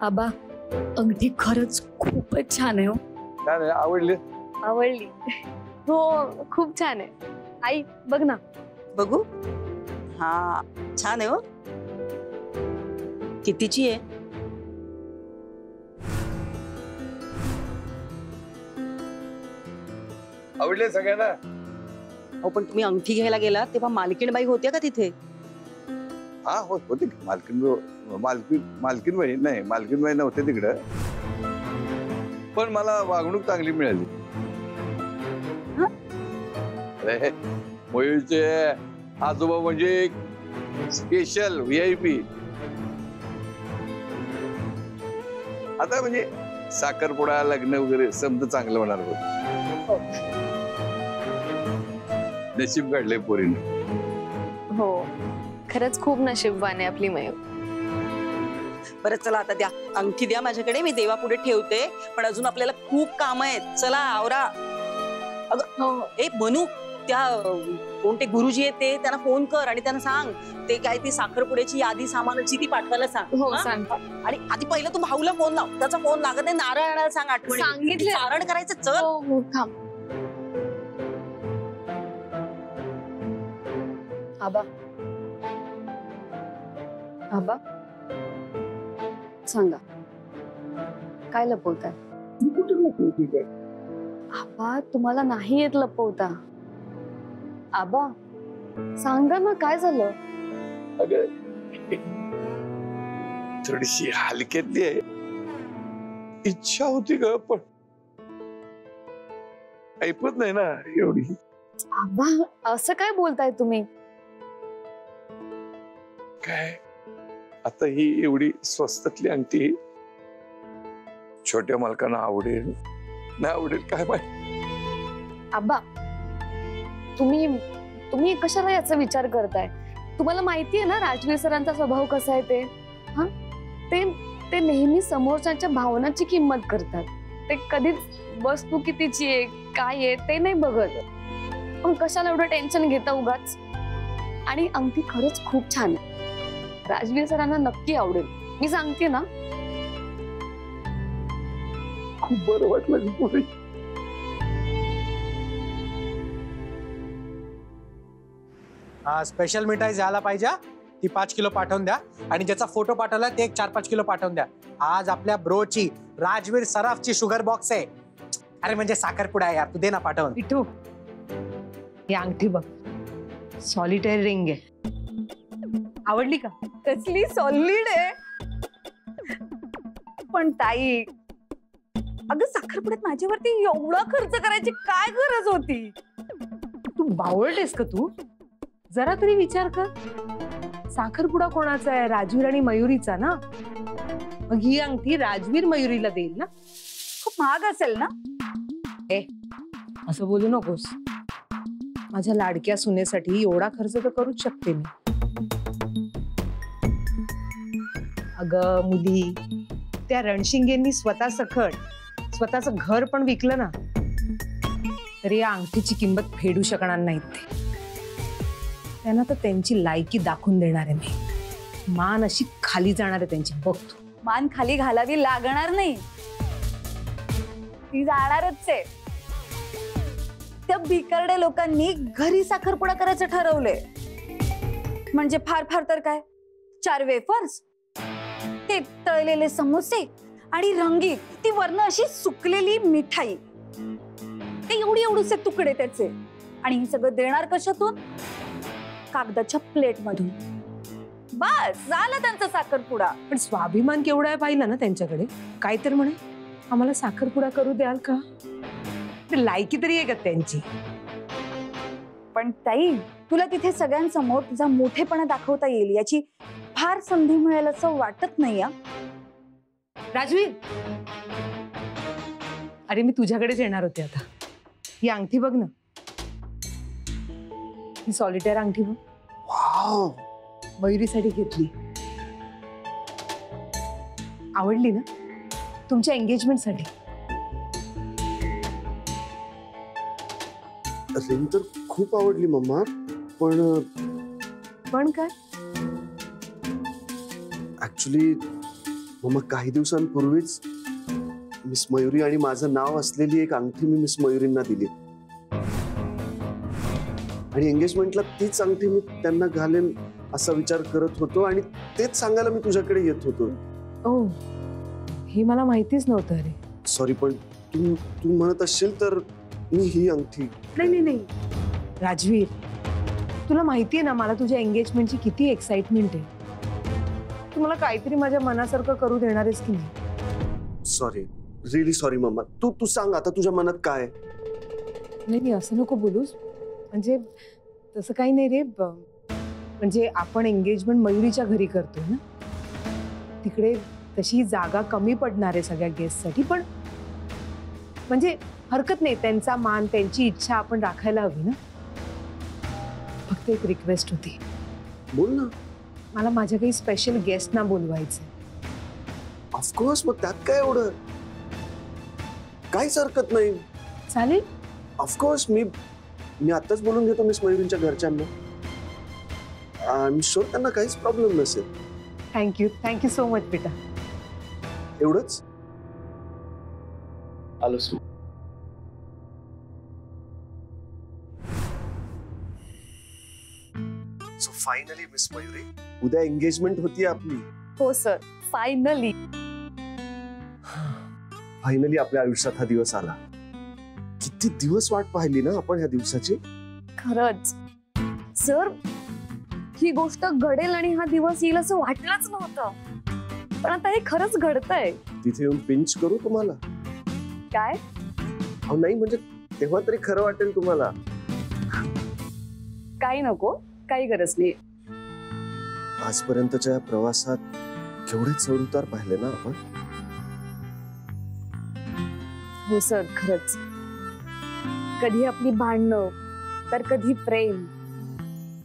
आबा, अंगठी खरंच खूपच छान आहे हो. छान आहे, आवडली? आवडली. हो, खूप छान आहे. आई बघ ना. बघू. हा, छान आहे हो. कितीची आहे? आवडले सगळ्यांना? हो, पण तुम्ही अंगठी घ्यायला गेला तेव्हा मालकीणबाई होत्या का तिथे? हा होते. मालकीनबाई नाही, मालकीनबाई नव्हते तिकडं, पण मला वागणूक चांगली मिळाली. अरे मयूरचे आजोबा म्हणजे स्पेशल VIP. आता म्हणजे साखरपुडा लग्न वगैरे समजा चांगलं होणार होत. नशीब काढले पोरीने. हो, खरंच खूप नशीबवान आहे आपली मयूर. बरं चला आता द्या, अंगठी द्या माझ्याकडे, मी देवापुढे ठेवते. पण अजून आपल्याला खूप काम आहेत. चला आवरा. अगं ए मनू, त्या कोणते गुरुजी आहेत ते, त्यांना फोन कर आणि त्यांना सांग ते काय ती साखरपुड्याची यादी सामानाची ती पाठवायला सांग. हो सांगते. आणि आधी पहिलं तू भाऊला फोन लाव, त्याचा फोन लागत नाही. नारळ आणायला सांग, आठवणी सांगितलं. सारण करायचं. चल. हो थांब. आबा, आबा सांगा, काय लपवताय? आबा, तुम्हाला नाही येत लपवता. आबा सांगा ना, काय झालं? अगं थोडीशी हलक्यातली आहे. इच्छा होती ग, पण ऐकत नाही ना एवढी. आबा असं काय बोलताय तुम्ही? काय आता ही एवढी स्वस्तातली अंगठी छोट्या मालकांना आवडेल नाही आवडेल काय माहिती. आबा तुम्ही कशाला याचा विचार करताय? तुम्हाला माहितीये ना राजवीर सरांचा स्वभाव कसा आहे ते. हा, ते नेहमी समोरच्याच्या भावनांची किंमत करतात. ते कधीच वस्तू कितीची आहे काय आहे ते नाही बघत. पण कशाला एवढं टेन्शन घेता उगाच? आणि अंगठी खरंच खूप छान आहे. राजवीर सरांना नक्की आवडेल, मी सांगते ना. खूप बरं वाटलं. स्पेशल मिठाई जायला पाहिजे, ती 5 किलो पाठवून द्या. आणि ज्याचा फोटो पाठवला ते 4-5 किलो पाठवून द्या. आज आपल्या ब्रोची राजवीर सराफची शुगर बॉक्स आहे. अरे म्हणजे साखरपुडा आहे यार, तू दे ना पाठवून. इटू, ही अंगठी बघ, सॉलिटेअर रिंग आहे. आवडली का? कसली सॉलिड आहे. पण ताई, अगं साखरपुड्यात माझ्यावरती एवढा खर्च करायची काय गरज होती? तू बावळतेस का तू? जरा तरी विचार कर. साखरपुडा कोणाचा आहे? राजवीर आणि मयुरीचा ना. मग ही अंगठी राजवीर मयुरीला देईल ना. खूप महाग असेल ना? असं बोलू नकोस. माझ्या लाडक्या सुनेसाठी एवढा खर्च तर करूच शकते मी. अगं मुली, त्या रणशिंगेंनी स्वतः सकट स्वतःचं घर पण विकलं ना, तरी या अंगठीची किंमत फेडू शकणार नाहीत ते. त्यांना तर त्यांची लायकी दाखवून देणार आहे मी. मान अशी खाली जाणार आहे त्यांची, बघतो. मान खाली घालावी लागणार नाही, ती जाणारच आहे. त्या भिकारड्या लोकांनी घरी साखरपुडा करायचं ठरवलंय. म्हणजे फार फार तर काय, 4 वेफर्स, ते तळलेले समोसे आणि रंगीत ती वर्ण अशी सुकलेली मिठाई, ते एवढे तुकडे त्याचे. आणि हे सगळं देणार कशातून? कागदाच्या प्लेट मधून. बस झाला त्यांचा साखरपुडा. पण स्वाभिमान केवढा आहे पाहिलं ना त्यांच्याकडे. काय तर म्हणे, आम्हाला साखरपुडा करू द्याल का? लायकी तरी आहे का त्यांची? पण ताई, तुला तिथे सगळ्यांसमोर तुझा मोठेपणा दाखवता येईल याची फार संधी मिळेल असं वाटत नाही. राजवीर, अरे मी तुझ्याकडेच येणार होते आता. ही अंगठी बघ ना, ही सॉलिटेअर अंगठी बघ. वाव, मयुरीसाठी घेतली. आवडली ना? तुमच्या एंगेजमेंटसाठी. रिंग तर खूप आवडली मम्मा, पण काय? ऍक्च्युली मम्मा काही दिवसांपूर्वीच मिस मयुरी आणि माझं नाव असलेली एक अंगठी मी मिस मयुरींना दिली आणि एंगेजमेंटला तीच अंगठी मी त्यांना घालेन असा विचार करत होतो आणि तेच सांगायला मी तुझ्याकडे येत होतो. ओ, हे मला माहितीच नव्हतं. अरे सॉरी, पण तू म्हणत असशील तर मी ही अंगठी. नाही राजवीर, तुला माहितीये ना मला तुझ्या एंगेजमेंटची किती एक्साइटमेंट आहे. तू मला काहीतरी माझ्या मनासारखं करू देणार आहेस की नाही? Sorry, really sorry mama. तू सांग आता तुझ्या मनात काय? नाही असं नको बोलूस. म्हणजे तसं काही नाही रे. म्हणजे आपण एंगेजमेंट मयुरीच्या घरी करतोय ना, तिकडे तशी जागा कमी पडणार आहे सगळ्या गेस्टसाठी. पण म्हणजे हरकत नाही, त्यांचा मान त्यांची इच्छा आपण राखायला हवी ना. फक्त एक रिक्वेस्ट होती. बोल ना. मला माझ्या काही स्पेशल गेस्टना बोलवायचं. ऑफकोर्स, मग त्यात काय एवढं? काहीच हरकत नाही. चालेल. ऑफकोर्स, मी आताच बोलून घेतो मिस मयुरींच्या घरच्यांना. आय एम शुअर त्यांना काहीच प्रॉब्लेम नसेल. थँक्यू सो मच बेटा. एवढंच आलोच. सो फायनली मिस मयुरी, उद्या एंगेजमेंट होती आपली. हो सर, फायनली आपल्या आयुष्यात हा दिवस आला. किती दिवस वाट पाहिली ना आपण ह्या दिवसाची. खरंच सर, ही गोष्ट घडेल आणि हा दिवस येईल असं वाटलंच नव्हतं, पण आता हे खरंच घडतंय. तिथे येऊन पिंच करू तुम्हाला? काय? अहो नाही, म्हणजे तेव्हा तरी खरं वाटेल तुम्हाला. काही नको, काही गरज नाही. आजपर्यंतच्या प्रवासात केवढे चढ-उतार पाहिले ना आपण. हो सर, खरंच. कधी आपली भांडणं, तर कधी प्रेम,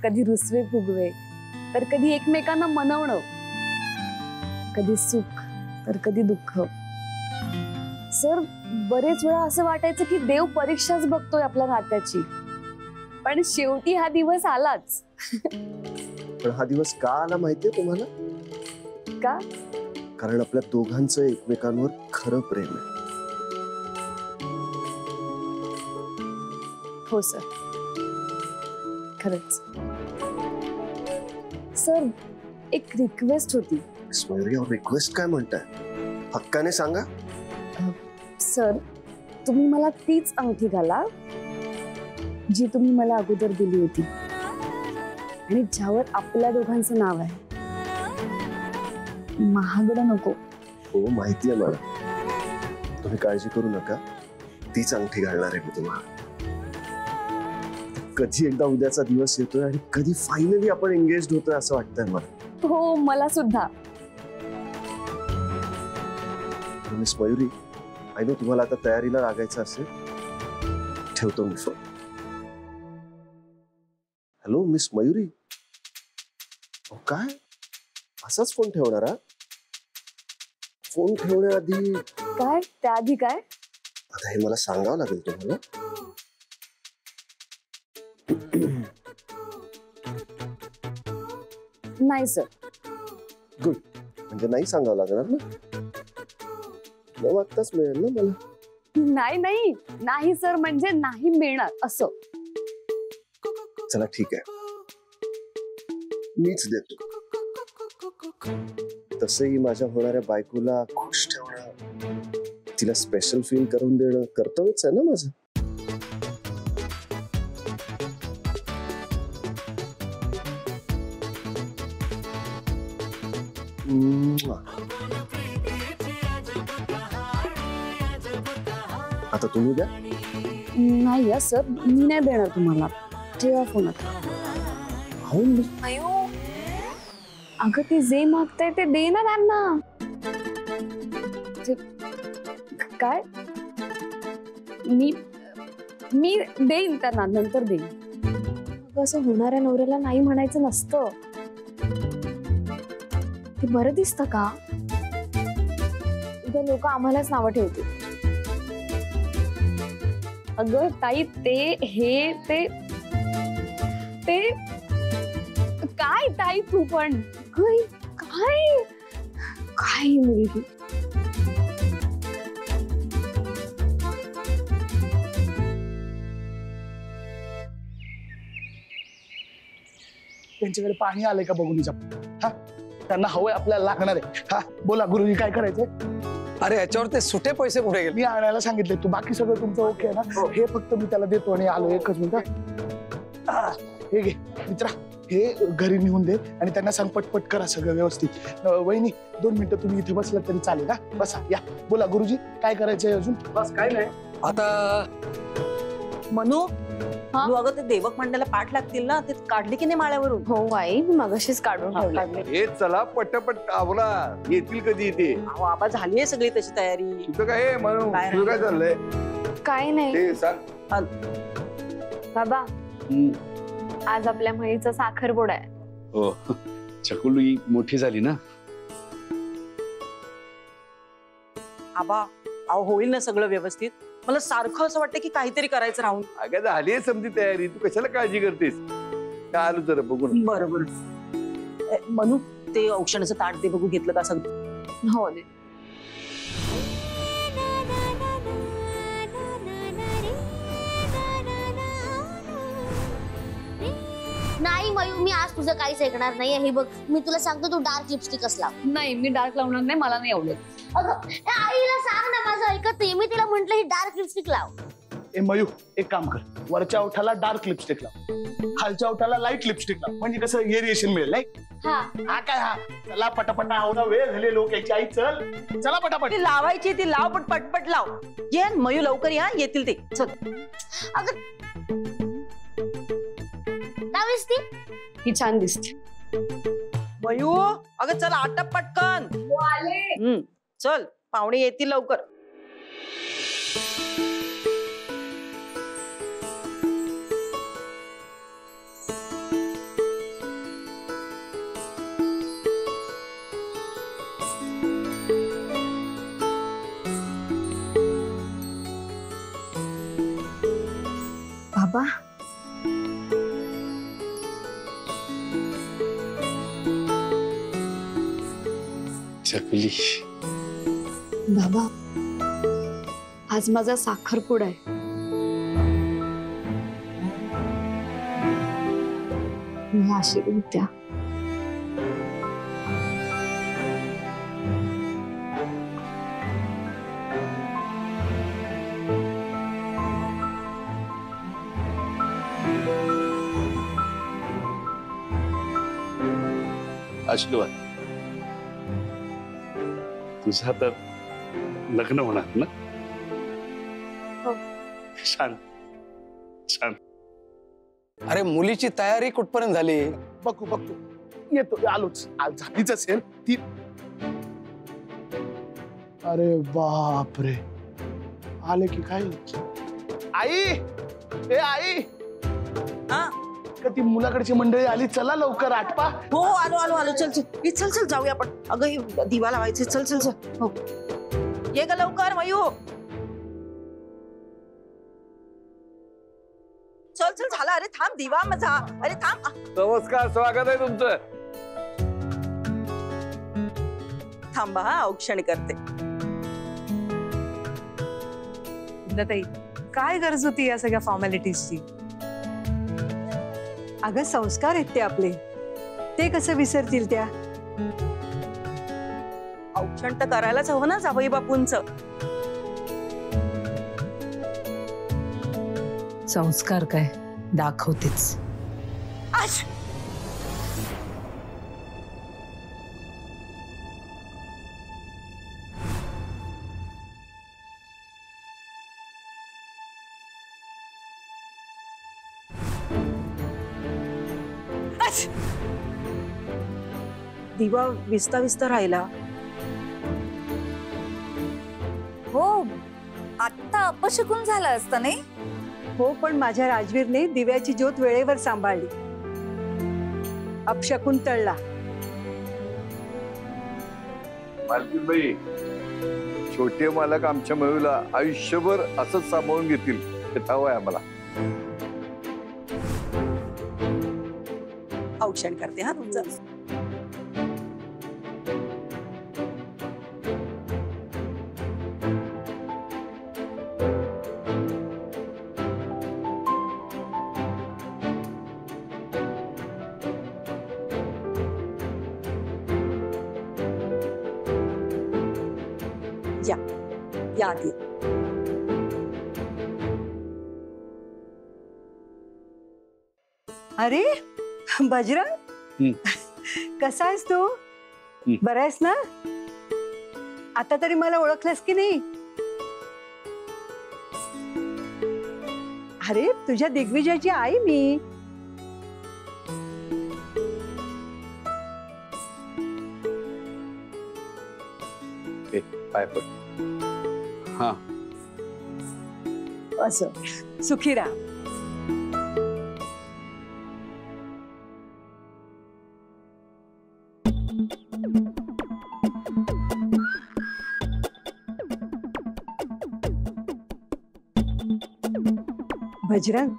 कधी रुसवे फुगवे, तर कधी एकमेकांना मनवणं, कधी सुख तर कधी दुःख. सर, बरेच वेळा असं वाटायचं की देव परीक्षाच बघतोय आपल्या नात्याची, पण शेवटी हा दिवस आलाच. पण हा दिवस का आला माहितीये तुम्हाला? का? कारण आपल्या दोघांचं एकमेकांवर खरं प्रेम आहे. हो सर, खरंच. सर, एक रिक्वेस्ट होती. रिक्वेस्ट काय म्हणताय? हक्काने सांगा. सर, तुम्ही मला तीच अंगठी घाला जी तुम्ही मला अगोदर दिली होती आणि ज्यावर आपल्या दोघांचं नाव आहे. महागडं नको. हो माहितीये मला. तुम्ही काळजी करू नका, तीच अंगठी घालणार आहे मी तुम्हाला. कधी एकदा उद्याचा दिवस येतोय आणि कधी फायनली आपण एंगेज्ड होतोय असं वाटतंय मला. हो, मला सुद्धा. मिस मयुरी, आय नो तुम्हाला आता तयारीला लागायचं असेल. ठेवतो मी फोन. Hello miss Mayuri. काय असाच फोन ठेवणार? फोन ठेवण्याआधी काय? त्याआधी काय? आता हे मला सांगावं लागेल तुम्हाला. नाही सर. गुड, म्हणजे नाही सांगावं लागणार ना. न वागताच मिळेल ना मला. नाही सर, म्हणजे नाही मिळणार असं. चला ठीक आहे, मीच देतो. तसंही माझ्या होणाऱ्या बायकोला खुश ठेवणं, तिला स्पेशल फील करून देणं कर्तव्यच आहे ना माझं. आता तुम्ही द्या. नाही सर, मी नाही देणार तुम्हाला. ठेवा फोन आता. अगं, ते जे मागताय ते दे ना त्यांना. काय? मी देईन त्यांना, नंतर देईन. असं होणाऱ्या नवऱ्याला नाही म्हणायचं नसतं. ते बरं दिसतं का? उद्या लोक आम्हालाच नावं ठेवतील. अगं ताई, ते काय ताई, तू पण काय? काय ही मुलगी. त्यांच्याकडे पाणी आलंय का बघून हा, त्यांना हवंय आपल्याला लागणार आहे. हा बोला गुरुजी काय करायचंय. अरे याच्यावर ते सुटे पैसे कुठे गेले? मी आणायला सांगितले, तू बाकी सगळं तुमचं ओके आहे ना. हे फक्त मी त्याला देतो आणि आलो. एकच मिनिट. हे घे मित्रा, हे घरी नेऊन दे आणि त्यांना सांग पटपट करा सगळं व्यवस्थित. वहिनी 2 मिनिटं तुम्ही इथे बसला तरी चालेल. हा बसा. या बोला गुरुजी काय करायचंय अजून. बस काय नाही आता. मनू तू अगं ते देवक मंडळाला पाठ लागतील ना, ते काढली की नाही माळ्यावरून? हो आई, मी मगाशीच काढून ठेवले. हे चला पटपट आवरा. येतील कधी इथे. आबा झालीये सगळी तशी तयारी. तुझं काय म्हणून काय तुझं काय चाललंय काय नाही ते सांग. बाबा, आज आपल्या महिचा साखरपुडा आहे. हो, चकुलू ही मोठी झाली ना. आबा अहो होईल ना सगळं व्यवस्थित. मला सारखं असं वाटतं की काहीतरी करायचं राहून. अगं झाली आहे समजी तयारी. तू कशाला काळजी करतेस. काय आलो जरा बघून. बरोबर. मनू ते औषणाचं ताट दे बघू, घेतलं का सगळं? हो दे. नाही मयू, मी आज तुझं काहीच ऐकणार नाहीये. हे बघ, मी तुला सांगतो तू डार्क लिपस्टिकच लाव. नाही, मी डार्क लावणार नाही. मला नाही आवडत. अगं त्या आईला सांग ना, माझं ऐकत नाही. मी तिला म्हंटल ही डार्क लिपस्टिक लाव. ए मयू, एक काम कर, वरच्या ओठाला डार्क लिपस्टिक लाव, खालच्या ओठाला लाईट लिपस्टिक लाव. म्हणजे कसं व्हेरिएशन मिळेल. नाही हा काय. हा चला पटापटा आवडा. वेळ झाले लोक याची. आई चल चला पटापट. ती लावायची, ती लाव पण पटपट लाव. ये मयू लवकर या, येतील ते. चल. अगं लावलीस ती? ही छान दिसते. मयू अगं चल आटप पटकन. चल पाहुणे येतील लवकर. बाबा, चकुली बाबा, आज माझा साखरपुडा आहे. मला आशीर्वाद द्या. आशीर्वाद. तुझं तर लग्न होणार ना. छान छान. अरे मुलीची तयारी कुठपर्यंत झाली? बघतो येतो. आलोच. आज झालीच असेल ती. अरे बापरे, आले की काय. आई, ए आई. हा का ती मुलाकडची मंडळी आली. चला लवकर आटपा. हो आलो आलो आलो. चल चल चल चल जाऊया आपण. अगं हे दिवा लावायचे. चल चल चल. हो ये ग लवकर मयू. चल चल झालं. अरे थांब दिवा माझा. अरे थांब. नमस्कार, स्वागत आहे तुमचं. थांबा हा, औक्षण करते. ताई, काय गरज होती या सगळ्या फॉर्मॅलिटीजची. अगं संस्कार आहेत ते आपले, ते कसं विसरतील त्या. औक्षण तर करायलाच हवं ना जावई बापूंचं. संस्कार काय दाखवतेच. आज दिवा विस्ता विस्ता राहिला. हो आत्ता अपशकुन झाला असता नाही. हो, पण माझ्या राजवीरने दिव्याची ज्योत वेळेवर सांभाळली. अपशकुन टळला. मालकीनबाई, छोटे मालक आमच्या मयूला आयुष्यभर असंच सांभाळून घेतील हे ठाव आहे आम्हाला. औक्षण करते हा तुमचं. या आधी. अरे बजरंग, कसा आहेस तू? बरा आहेस ना? आता तरी मला ओळखलंस की नाही? अरे तुझ्या दिग्विजयाची आई मी. पाय पड. हा असं सुखी राहा. बजरंग,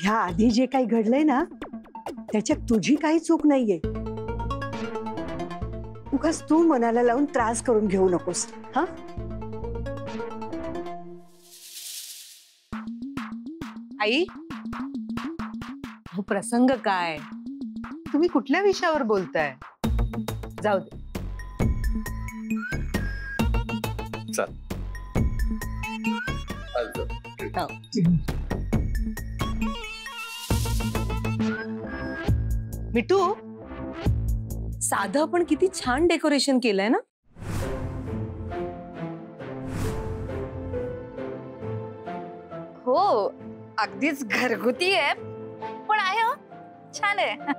ह्या आधी जे काही घडलंय ना त्याच्यात तुझी काही चूक नाहीये. उगाच तू मनाला लावून त्रास करून घेऊ नकोस. हा आई, हो प्रसंग काय? तुम्ही कुठल्या विषयावर बोलताय? जाऊ दे. चल. मिठू, साधं पण किती छान डेकोरेशन केलंय ना. हो, अगदीच घरगुती आहे पण आहे हो, छान आहे.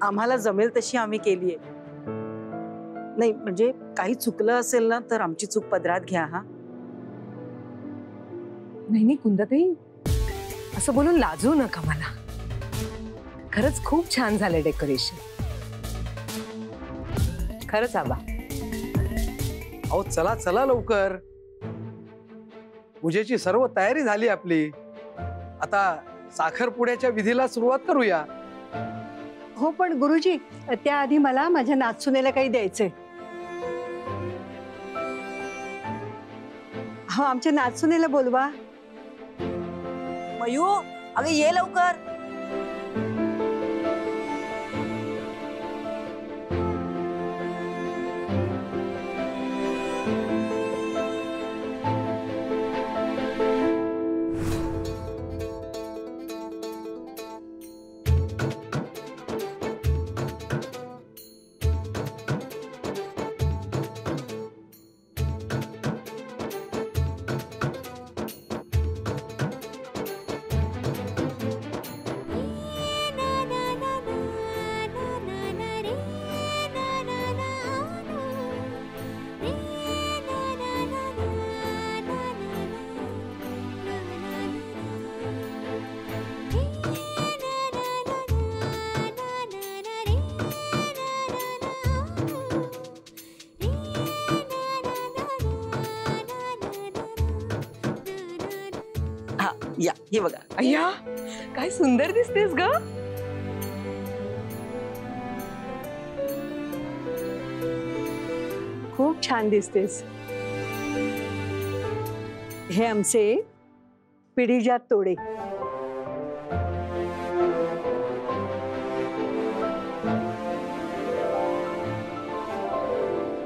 आम्हाला जमेल तशी आम्ही केलीये. नाही म्हणजे काही चुकलं असेल ना तर आमची चूक पदरात घ्या. हा नाही कुंदाताई, असं बोलून लाजू नका मला. खरंच खूप छान झालं डेकोरेशन. खरंच आबा. अहो चला चला लवकर, पूजेची सर्व तयारी झाली आपली. आता साखरपुड्याच्या विधीला सुरुवात करूया. हो पण गुरुजी, त्याआधी मला माझ्या नाचसुनेला काही द्यायचंय. हा, आमच्या नाचसुनेला बोलवा. मयू, अगं ये लवकर. या हे बघा. अय्या, काय सुंदर दिसतेस ग. खूप छान दिसतेस. हे आमचे पिढीजात तोडे.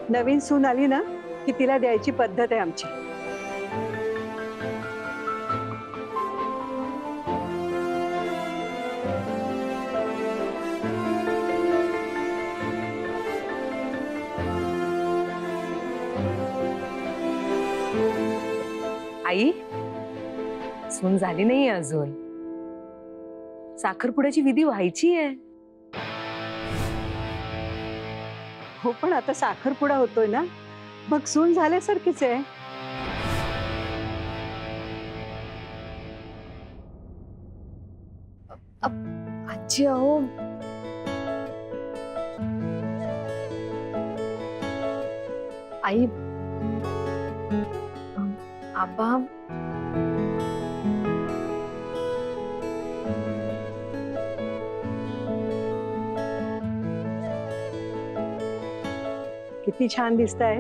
नवीन सून आली ना की तिला द्यायची पद्धत आहे आमची. आई, सून झाली नाहीये अजून. साखरपुड्याची विधी व्हायची आहे. हो पण आता साखरपुडा होतोय ना, मग सून झाल्यासारखीच आहे. आजी अहो, आई, आबा, किती छान दिसताय.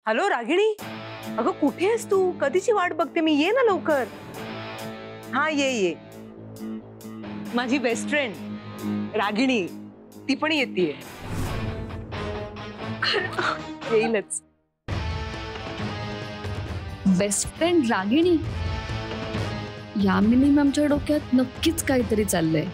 हॅलो रागिणी, अगं कुठे आहेस तू? कधीची वाट बघते मी, ये ना लवकर. हा ये. माझी बेस्ट फ्रेंड रागिणी ती पण येतेय. येईलच. बेस्ट फ्रेंड रागिणी, यामिनी मॅमच्या डोक्यात नक्कीच काहीतरी चाललंय.